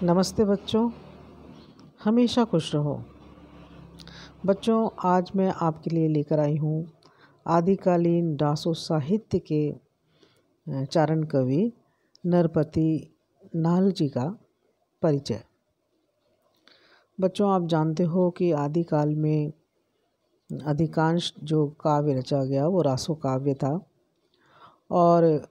नमस्ते बच्चों, हमेशा खुश रहो। बच्चों, आज मैं आपके लिए लेकर आई हूँ आदिकालीन रासो साहित्य के चारण कवि नरपति नाल जी का परिचय। बच्चों, आप जानते हो कि आदिकाल में अधिकांश जो काव्य रचा गया वो रासो काव्य था और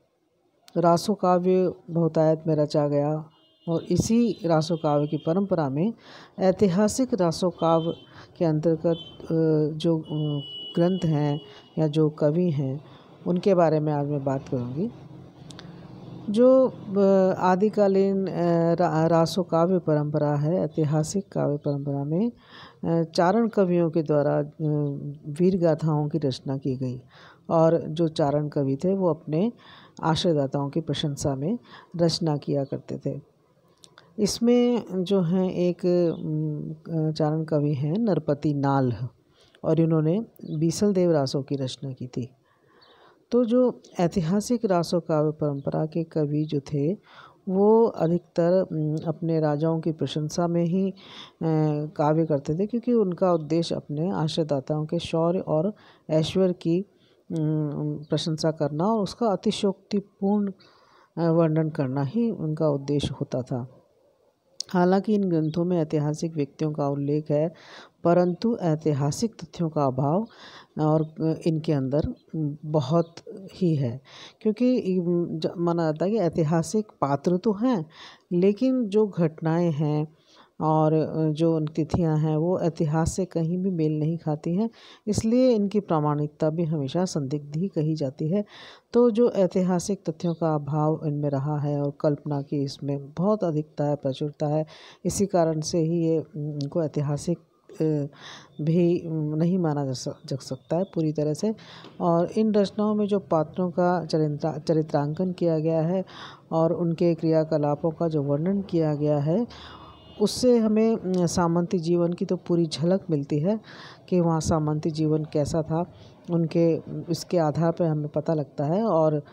रासो काव्य बहुतायत में रचा गया और इसी रासो काव्य की परंपरा में ऐतिहासिक रासो काव्य के अंतर्गत जो ग्रंथ हैं या जो कवि हैं उनके बारे में आज मैं बात करूंगी। जो आदिकालीन रासो काव्य परंपरा है, ऐतिहासिक काव्य परंपरा में चारण कवियों के द्वारा वीर गाथाओं की रचना की गई और जो चारण कवि थे वो अपने आश्रयदाताओं की प्रशंसा में रचना किया करते थे। इसमें जो हैं एक चारण कवि हैं नरपति नाल और इन्होंने बीसल देव रासों की रचना की थी। तो जो ऐतिहासिक रासो काव्य परंपरा के कवि जो थे वो अधिकतर अपने राजाओं की प्रशंसा में ही काव्य करते थे, क्योंकि उनका उद्देश्य अपने आश्रयदाताओं के शौर्य और ऐश्वर्य की प्रशंसा करना और उसका अतिशयोक्तिपूर्ण वर्णन करना ही उनका उद्देश्य होता था। हालांकि इन ग्रंथों में ऐतिहासिक व्यक्तियों का उल्लेख है, परंतु ऐतिहासिक तथ्यों का अभाव और इनके अंदर बहुत ही है, क्योंकि माना जाता है कि ऐतिहासिक पात्र तो हैं लेकिन जो घटनाएं हैं और जो तिथियां हैं वो इतिहास से कहीं भी मेल नहीं खाती हैं, इसलिए इनकी प्रामाणिकता भी हमेशा संदिग्ध ही कही जाती है। तो जो ऐतिहासिक तथ्यों का अभाव इनमें रहा है और कल्पना की इसमें बहुत अधिकता है, प्रचुरता है, इसी कारण से ही ये इनको ऐतिहासिक भी नहीं माना जा सकता है पूरी तरह से। और इन रचनाओं में जो पात्रों का चरित्रांकन किया गया है और उनके क्रियाकलापों का जो वर्णन किया गया है उससे हमें सामंती जीवन की तो पूरी झलक मिलती है कि वहाँ सामंती जीवन कैसा था, उनके इसके आधार पर हमें पता लगता है। और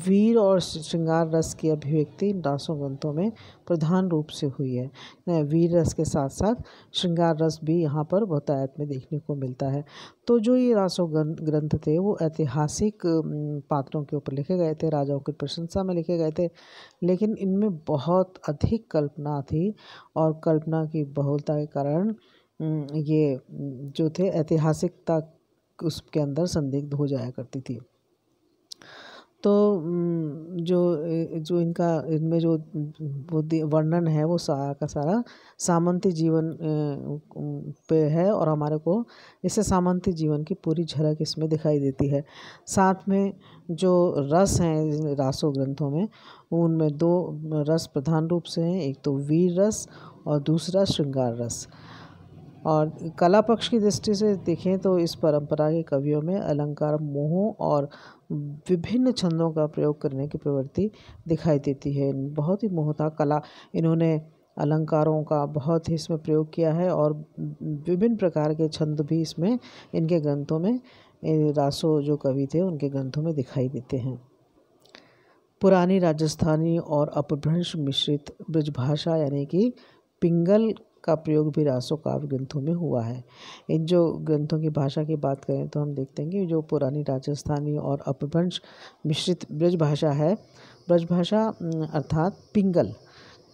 वीर और श्रृंगार रस की अभिव्यक्ति इन रासों ग्रंथों में प्रधान रूप से हुई है। वीर रस के साथ साथ श्रृंगार रस भी यहाँ पर बहुतायत में देखने को मिलता है। तो जो ये रासो ग्रंथ थे वो ऐतिहासिक पात्रों के ऊपर लिखे गए थे, राजाओं की प्रशंसा में लिखे गए थे, लेकिन इनमें बहुत अधिक कल्पना थी और कल्पना की बहुलता के कारण ये जो थे ऐतिहासिकता उसके अंदर संदिग्ध हो जाया करती थी। तो जो इनका इनमें जो वर्णन है वो सारा का सारा सामंती जीवन पे है और हमारे को इससे सामंती जीवन की पूरी झलक इसमें दिखाई देती है। साथ में जो रस हैं रासो ग्रंथों में उनमें दो रस प्रधान रूप से हैं, एक तो वीर रस और दूसरा श्रृंगार रस। और कला पक्ष की दृष्टि से देखें तो इस परंपरा के कवियों में अलंकार मोह और विभिन्न छंदों का प्रयोग करने की प्रवृत्ति दिखाई देती है। बहुत ही मोहता कला इन्होंने अलंकारों का बहुत ही इसमें प्रयोग किया है और विभिन्न प्रकार के छंद भी इसमें इनके ग्रंथों में रासो जो कवि थे उनके ग्रंथों में दिखाई देते हैं। पुरानी राजस्थानी और अपभ्रंश मिश्रित ब्रजभाषा यानी कि पिंगल का प्रयोग भी रासो काव्य ग्रंथों में हुआ है। इन जो ग्रंथों की भाषा की बात करें तो हम देखते हैं कि जो पुरानी राजस्थानी और अपभ्रंश मिश्रित ब्रजभाषा है, ब्रजभाषा अर्थात पिंगल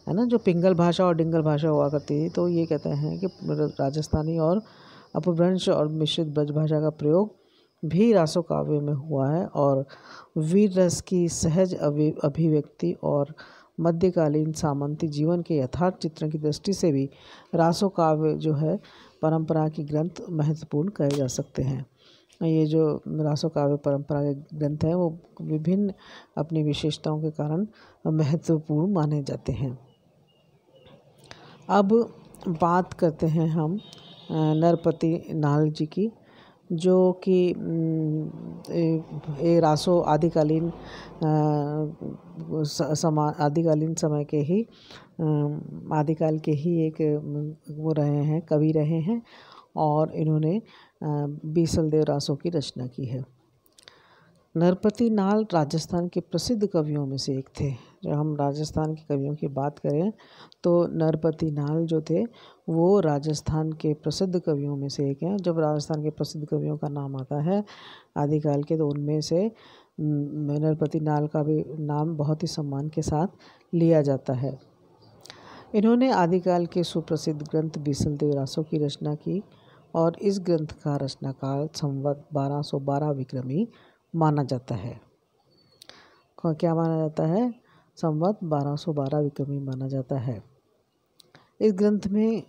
है ना, जो पिंगल भाषा और डिंगल भाषा हुआ करती थी, तो ये कहते हैं कि राजस्थानी और अपभ्रंश और मिश्रित ब्रजभाषा का प्रयोग भी रासो काव्य में हुआ है और वीर रस की सहज अभिव्यक्ति और मध्यकालीन सामंती जीवन के यथार्थ चित्रण की दृष्टि से भी रासो काव्य जो है परंपरा की ग्रंथ महत्वपूर्ण कहे जा सकते हैं। ये जो रासो काव्य परंपरा के ग्रंथ हैं वो विभिन्न अपनी विशेषताओं के कारण महत्वपूर्ण माने जाते हैं। अब बात करते हैं हम नरपति नाल जी की, जो कि रासो आदिकालीन आदिकालीन समय के ही आदिकाल के ही एक वो रहे हैं, कवि रहे हैं और इन्होंने बीसल देव रासों की रचना की है। नरपति नाल राजस्थान के प्रसिद्ध कवियों में से एक थे, हम राजस्थान के कवियों की बात करें तो नरपति नाल जो थे वो राजस्थान के प्रसिद्ध कवियों में से एक हैं। जब राजस्थान के प्रसिद्ध कवियों का नाम आता है आदिकाल के, तो उनमें से नरपति नाल का भी नाम बहुत ही सम्मान के साथ लिया जाता है। इन्होंने आदिकाल के सुप्रसिद्ध ग्रंथ बीसल देव रासो की रचना की और इस ग्रंथ का रचनाकाल संवत 1212 विक्रमी माना जाता है। क्या माना जाता है? संवत 1212 विक्रमी माना जाता है। इस ग्रंथ में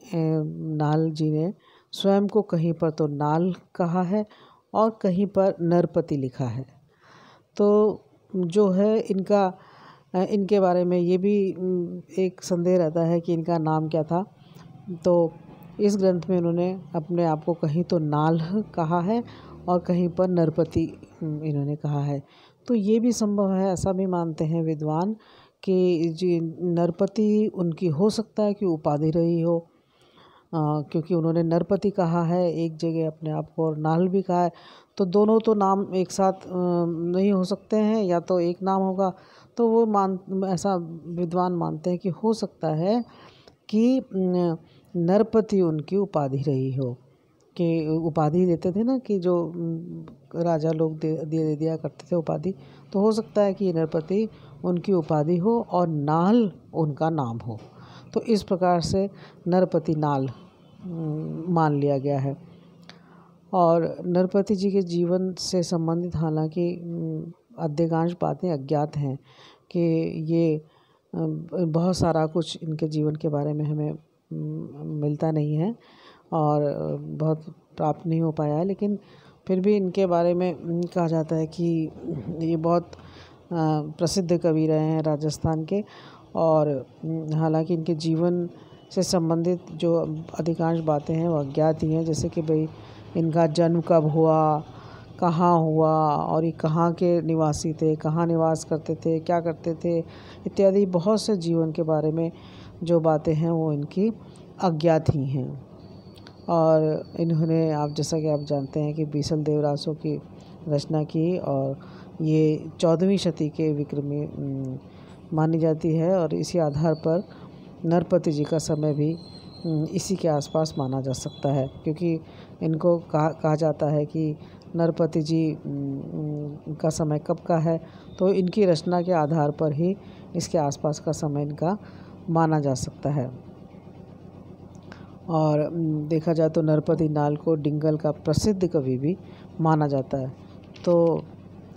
नाल जी ने स्वयं को कहीं पर तो नाल कहा है और कहीं पर नरपति लिखा है। तो जो है इनके बारे में ये भी एक संदेह रहता है कि इनका नाम क्या था। तो इस ग्रंथ में इन्होंने अपने आप को कहीं तो नाल कहा है और कहीं पर नरपति इन्होंने कहा है। तो ये भी संभव है, ऐसा भी मानते हैं विद्वान कि जी नरपति उनकी हो सकता है कि उपाधि रही हो, क्योंकि उन्होंने नरपति कहा है एक जगह अपने आप को और नाल भी कहा है। तो दोनों तो नाम एक साथ नहीं हो सकते हैं, या तो एक नाम होगा। तो वो ऐसा विद्वान मानते हैं कि हो सकता है कि नरपति उनकी उपाधि रही हो, कि उपाधि देते थे ना कि जो राजा लोग दे दिया करते थे उपाधि। तो हो सकता है कि नरपति उनकी उपाधि हो और नाल उनका नाम हो। तो इस प्रकार से नरपति नाल मान लिया गया है। और नरपति जी के जीवन से संबंधित हालांकि अधिकांश बातें अज्ञात हैं कि ये बहुत सारा कुछ इनके जीवन के बारे में हमें मिलता नहीं है और बहुत प्राप्त नहीं हो पाया है। लेकिन फिर भी इनके बारे में कहा जाता है कि ये बहुत प्रसिद्ध कवि रहे हैं राजस्थान के। और हालांकि इनके जीवन से संबंधित जो अधिकांश बातें हैं वो अज्ञात ही हैं, जैसे कि भाई इनका जन्म कब हुआ, कहाँ हुआ और ये कहाँ के निवासी थे, कहाँ निवास करते थे, क्या करते थे इत्यादि बहुत से जीवन के बारे में जो बातें हैं वो इनकी अज्ञात ही हैं। और इन्होंने जैसा कि आप जानते हैं कि बीसल देव रासो की रचना की और ये 14वीं शती के विक्रमी मानी जाती है। और इसी आधार पर नरपति जी का समय भी इसी के आसपास माना जा सकता है, क्योंकि इनको कहा जाता है कि नरपति जी का समय कब का है। तो इनकी रचना के आधार पर ही इसके आसपास का समय इनका माना जा सकता है। और देखा जाए तो नरपति नाल को डिंगल का प्रसिद्ध कवि भी माना जाता है। तो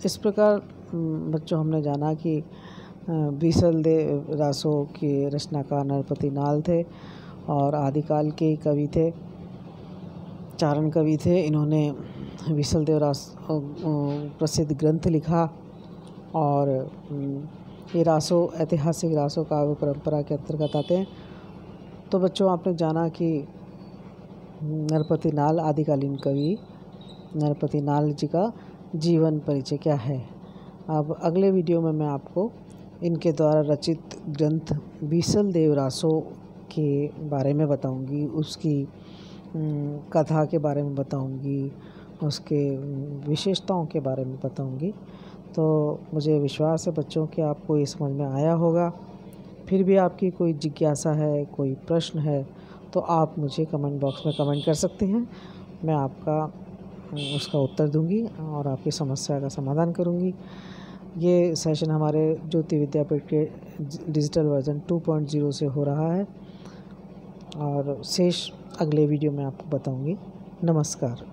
इस प्रकार बच्चों हमने जाना कि बीसल देव रासो की रचनाकार नरपति नाल थे और आदिकाल के कवि थे, चारण कवि थे। इन्होंने बीसल देव रासो प्रसिद्ध ग्रंथ लिखा और ये रासो ऐतिहासिक रासो काव्य परंपरा के अंतर्गत आते हैं। तो बच्चों आपने जाना कि नरपति नाल आदिकालीन कवि नरपति नाल जी का जीवन परिचय क्या है। अब अगले वीडियो में मैं आपको इनके द्वारा रचित ग्रंथ बीसल देव रासो के बारे में बताऊंगी, उसकी कथा के बारे में बताऊंगी, उसके विशेषताओं के बारे में बताऊंगी। तो मुझे विश्वास है बच्चों कि आपको ये समझ में आया होगा। फिर भी आपकी कोई जिज्ञासा है, कोई प्रश्न है, तो आप मुझे कमेंट बॉक्स में कमेंट कर सकते हैं। मैं आपका उसका उत्तर दूंगी और आपकी समस्या का समाधान करूंगी। ये सेशन हमारे ज्योति विद्यापीठ के डिजिटल वर्जन 2.0 से हो रहा है और शेष अगले वीडियो में आपको बताऊंगी। नमस्कार।